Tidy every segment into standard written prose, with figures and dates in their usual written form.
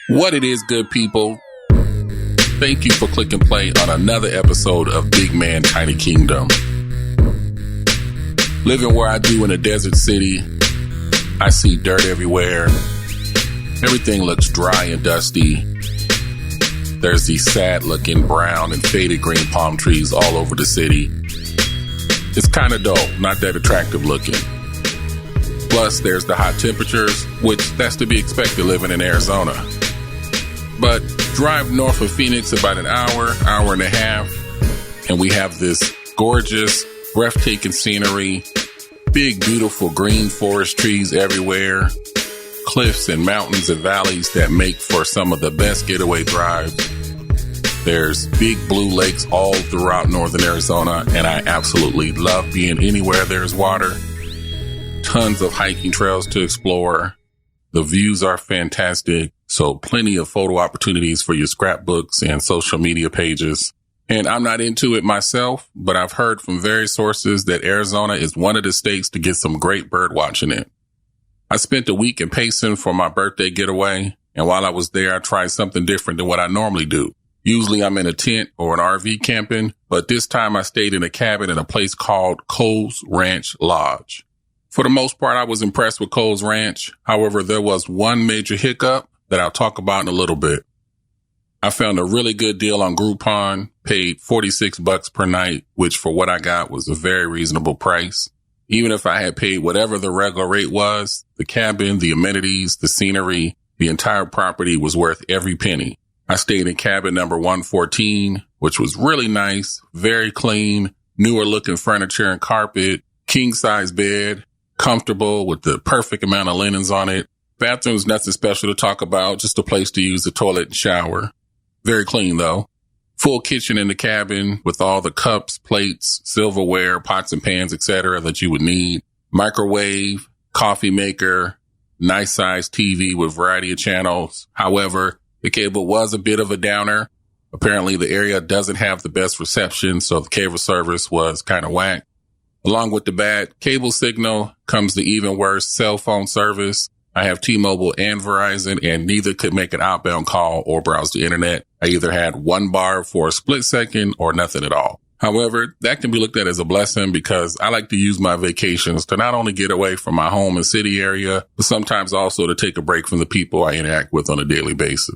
What it is, good people. Thank you for clicking play on another episode of Big Man Tiny Kingdom. Living where I do in a desert city, I see dirt everywhere. Everything looks dry and dusty. There's these sad-looking brown and faded green palm trees all over the city. It's kind of dull, not that attractive looking. Plus, there's the hot temperatures, which that's to be expected living in Arizona. But drive north of Phoenix about an hour and a half, and we have this gorgeous, breathtaking scenery, big, beautiful green forest trees everywhere, cliffs and mountains and valleys that make for some of the best getaway drives. There's big blue lakes all throughout northern Arizona, and I absolutely love being anywhere there's water. Tons of hiking trails to explore. The views are fantastic, so plenty of photo opportunities for your scrapbooks and social media pages. And I'm not into it myself, but I've heard from various sources that Arizona is one of the states to get some great bird watching in. I spent a week in Payson for my birthday getaway, and while I was there, I tried something different than what I normally do. Usually I'm in a tent or an RV camping, but this time I stayed in a cabin in a place called Kohl's Ranch Lodge. For the most part, I was impressed with Kohl's Ranch. However, there was one major hiccup that I'll talk about in a little bit. I found a really good deal on Groupon, paid $46 per night, which for what I got was a very reasonable price. Even if I had paid whatever the regular rate was, the cabin, the amenities, the scenery, the entire property was worth every penny. I stayed in cabin number 114, which was really nice, very clean, newer looking furniture and carpet, king size bed, comfortable with the perfect amount of linens on it. Bathroom's nothing special to talk about, just a place to use the toilet and shower. Very clean though. Full kitchen in the cabin with all the cups, plates, silverware, pots and pans, etc. that you would need. Microwave, coffee maker, nice sized TV with variety of channels. However, the cable was a bit of a downer. Apparently the area doesn't have the best reception, so the cable service was kind of whack. Along with the bad cable signal comes the even worse cell phone service. I have T-Mobile and Verizon, and neither could make an outbound call or browse the internet. I either had one bar for a split second or nothing at all. However, that can be looked at as a blessing because I like to use my vacations to not only get away from my home and city area, but sometimes also to take a break from the people I interact with on a daily basis.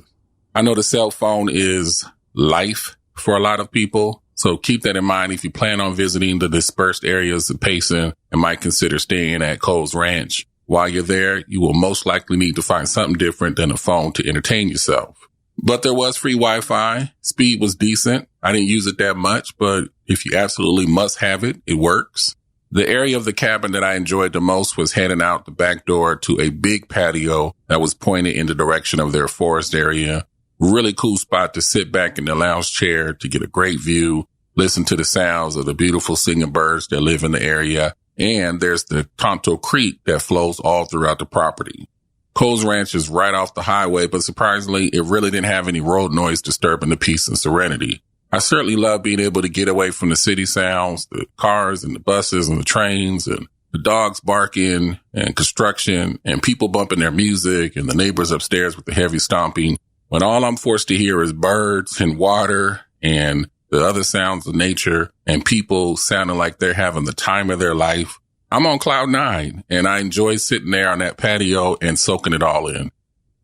I know the cell phone is life for a lot of people, so keep that in mind if you plan on visiting the dispersed areas of Payson and might consider staying at Kohl's Ranch. While you're there, you will most likely need to find something different than a phone to entertain yourself. But there was free Wi-Fi. Speed was decent. I didn't use it that much, but if you absolutely must have it, it works. The area of the cabin that I enjoyed the most was heading out the back door to a big patio that was pointed in the direction of their forest area. Really cool spot to sit back in the lounge chair to get a great view, listen to the sounds of the beautiful singing birds that live in the area. And there's the Tonto Creek that flows all throughout the property. Kohl's Ranch is right off the highway, but surprisingly, it really didn't have any road noise disturbing the peace and serenity. I certainly love being able to get away from the city sounds, the cars and the buses and the trains and the dogs barking and construction and people bumping their music and the neighbors upstairs with the heavy stomping. When all I'm forced to hear is birds and water and the other sounds of nature and people sounding like they're having the time of their life, I'm on cloud nine, and I enjoy sitting there on that patio and soaking it all in.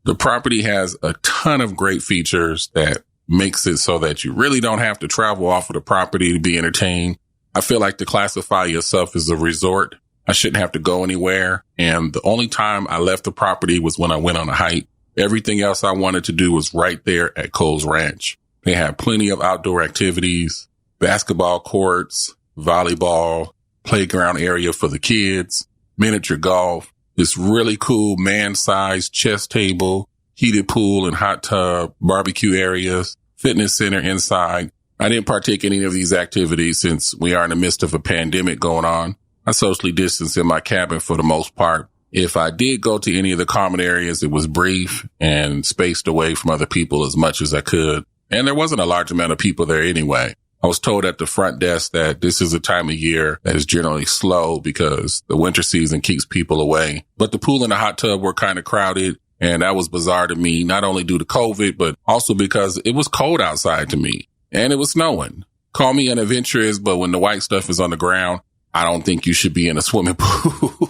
The property has a ton of great features that makes it so that you really don't have to travel off of the property to be entertained. I feel like to classify yourself as a resort, I shouldn't have to go anywhere. And the only time I left the property was when I went on a hike. Everything else I wanted to do was right there at Kohl's Ranch. They have plenty of outdoor activities, basketball courts, volleyball, playground area for the kids, miniature golf, this really cool man-sized chess table, heated pool and hot tub, barbecue areas, fitness center inside. I didn't partake in any of these activities since we are in the midst of a pandemic going on. I socially distanced in my cabin for the most part. If I did go to any of the common areas, it was brief and spaced away from other people as much as I could. And there wasn't a large amount of people there anyway. I was told at the front desk that this is a time of year that is generally slow because the winter season keeps people away. But the pool and the hot tub were kind of crowded. And that was bizarre to me, not only due to COVID, but also because it was cold outside to me and it was snowing. Call me unadventurous, but when the white stuff is on the ground, I don't think you should be in a swimming pool,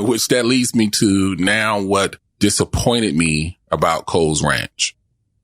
which that leads me to now what disappointed me about Kohl's Ranch.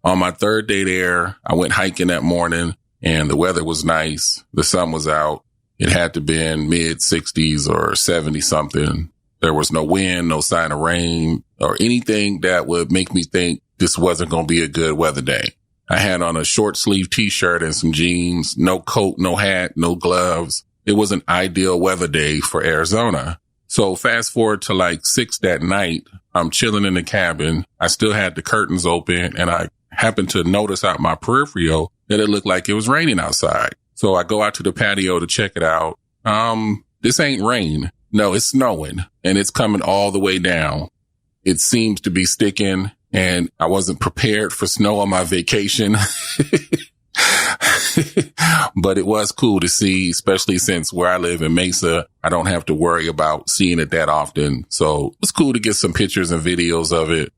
On my third day there, I went hiking that morning and the weather was nice. The sun was out. It had to been mid 60s or 70 something. There was no wind, no sign of rain or anything that would make me think this wasn't going to be a good weather day. I had on a short sleeve t-shirt and some jeans, no coat, no hat, no gloves. It was an ideal weather day for Arizona. So fast forward to like 6 that night, I'm chilling in the cabin. I still had the curtains open and I happened to notice out my peripheral that it looked like it was raining outside. So I go out to the patio to check it out. This ain't rain. No, it's snowing and it's coming all the way down. It seems to be sticking and I wasn't prepared for snow on my vacation. But it was cool to see, especially since where I live in Mesa, I don't have to worry about seeing it that often. So it was cool to get some pictures and videos of it.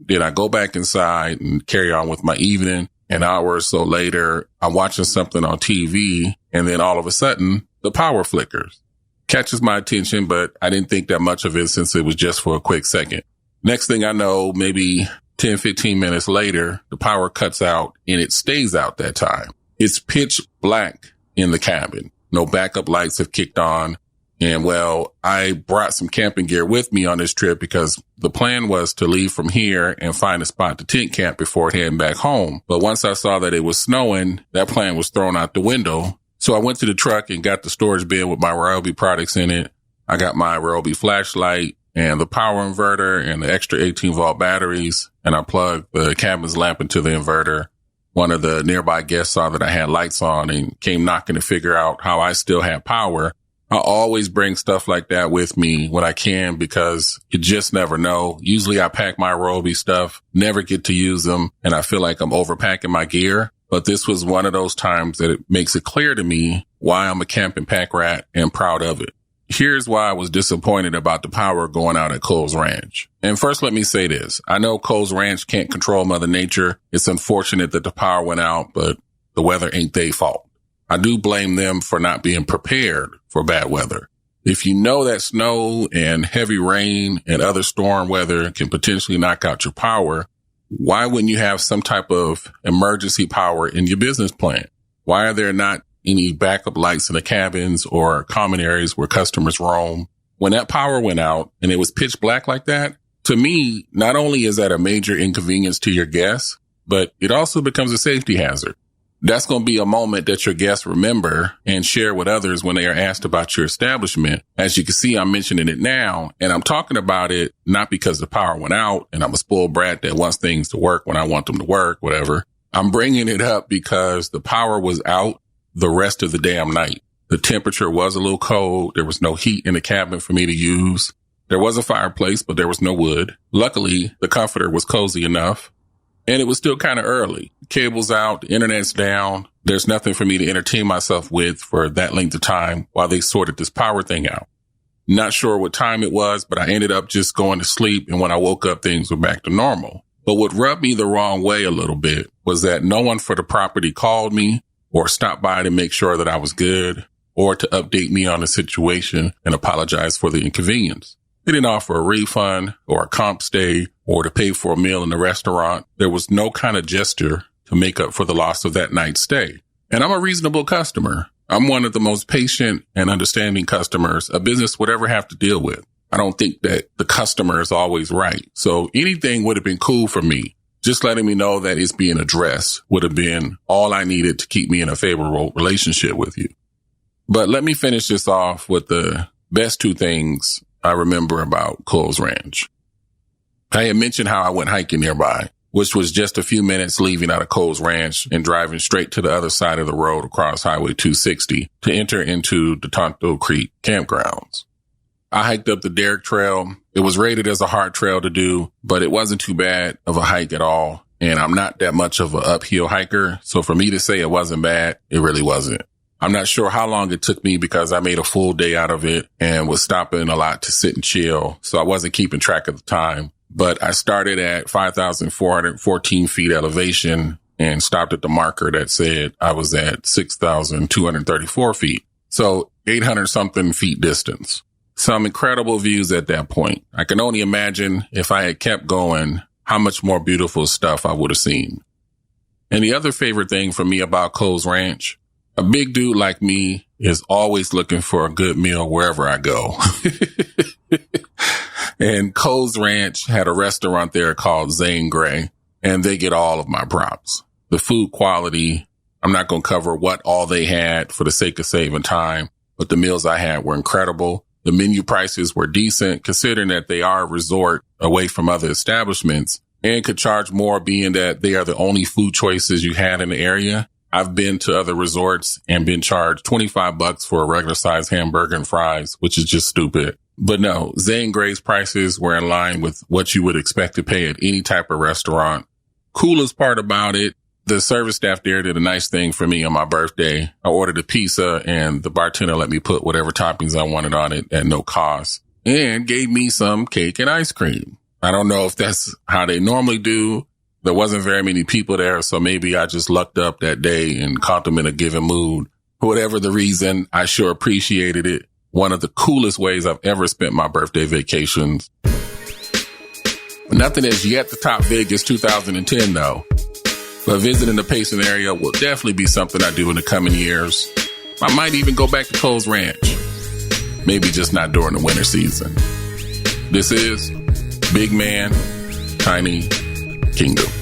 Then I go back inside and carry on with my evening. An hour or so later, I'm watching something on TV and then all of a sudden the power flickers. Catches my attention, but I didn't think that much of it since it was just for a quick second. Next thing I know, maybe 10, 15 minutes later, the power cuts out and it stays out that time. It's pitch black in the cabin. No backup lights have kicked on. And well, I brought some camping gear with me on this trip because the plan was to leave from here and find a spot to tent camp before heading back home. But once I saw that it was snowing, that plan was thrown out the window. So I went to the truck and got the storage bin with my Ryobi products in it. I got my Ryobi flashlight and the power inverter and the extra 18-volt batteries. And I plugged the cabin's lamp into the inverter. One of the nearby guests saw that I had lights on and came knocking to figure out how I still had power. I always bring stuff like that with me when I can because you just never know. Usually I pack my Ryobi stuff, never get to use them, and I feel like I'm overpacking my gear. But this was one of those times that it makes it clear to me why I'm a camping pack rat and proud of it. Here's why I was disappointed about the power going out at Kohl's Ranch. And first, let me say this. I know Kohl's Ranch can't control Mother Nature. It's unfortunate that the power went out, but the weather ain't their fault. I do blame them for not being prepared for bad weather. If you know that snow and heavy rain and other storm weather can potentially knock out your power, why wouldn't you have some type of emergency power in your business plan? Why are there not any backup lights in the cabins or common areas where customers roam? When that power went out and it was pitch black like that, to me, not only is that a major inconvenience to your guests, but it also becomes a safety hazard. That's going to be a moment that your guests remember and share with others when they are asked about your establishment. As you can see, I'm mentioning it now, and I'm talking about it not because the power went out and I'm a spoiled brat that wants things to work when I want them to work, whatever. I'm bringing it up because the power was out the rest of the damn night. The temperature was a little cold. There was no heat in the cabin for me to use. There was a fireplace, but there was no wood. Luckily, the comforter was cozy enough. And it was still kind of early. Cable's out, the internet's down. There's nothing for me to entertain myself with for that length of time while they sorted this power thing out. Not sure what time it was, but I ended up just going to sleep. And when I woke up, things were back to normal. But what rubbed me the wrong way a little bit was that no one for the property called me or stopped by to make sure that I was good or to update me on the situation and apologize for the inconvenience. They didn't offer a refund or a comp stay or to pay for a meal in the restaurant. There was no kind of gesture to make up for the loss of that night's stay. And I'm a reasonable customer. I'm one of the most patient and understanding customers a business would ever have to deal with. I don't think that the customer is always right. So anything would have been cool for me. Just letting me know that it's being addressed would have been all I needed to keep me in a favorable relationship with you. But let me finish this off with the best two things I remember about Kohl's Ranch. I had mentioned how I went hiking nearby, which was just a few minutes leaving out of Kohl's Ranch and driving straight to the other side of the road across Highway 260 to enter into the Tonto Creek campgrounds. I hiked up the Derrick Trail. It was rated as a hard trail to do, but it wasn't too bad of a hike at all. And I'm not that much of an uphill hiker. So for me to say it wasn't bad, it really wasn't. I'm not sure how long it took me because I made a full day out of it and was stopping a lot to sit and chill. So I wasn't keeping track of the time. but I started at 5,414 feet elevation and stopped at the marker that said I was at 6,234 feet. So 800 something feet distance. Some incredible views at that point. I can only imagine if I had kept going, how much more beautiful stuff I would have seen. And the other favorite thing for me about Kohl's Ranch, a big dude like me is always looking for a good meal wherever I go. And Kohl's Ranch had a restaurant there called Zane Grey, and they get all of my props. The food quality, I'm not going to cover what all they had for the sake of saving time, but the meals I had were incredible. The menu prices were decent, considering that they are a resort away from other establishments and could charge more, being that they are the only food choices you had in the area. I've been to other resorts and been charged $25 for a regular size hamburger and fries, which is just stupid. But no, Zane Grey's prices were in line with what you would expect to pay at any type of restaurant. Coolest part about it, the service staff there did a nice thing for me on my birthday. I ordered a pizza and the bartender let me put whatever toppings I wanted on it at no cost and gave me some cake and ice cream. I don't know if that's how they normally do. There wasn't very many people there, so maybe I just lucked up that day and caught them in a given mood. For whatever the reason, I sure appreciated it. One of the coolest ways I've ever spent my birthday vacations. Nothing has yet to top Vegas 2010, though. But visiting the Payson area will definitely be something I do in the coming years. I might even go back to Kohl's Ranch. Maybe just not during the winter season. This is Big Man, Tiny Kingdom.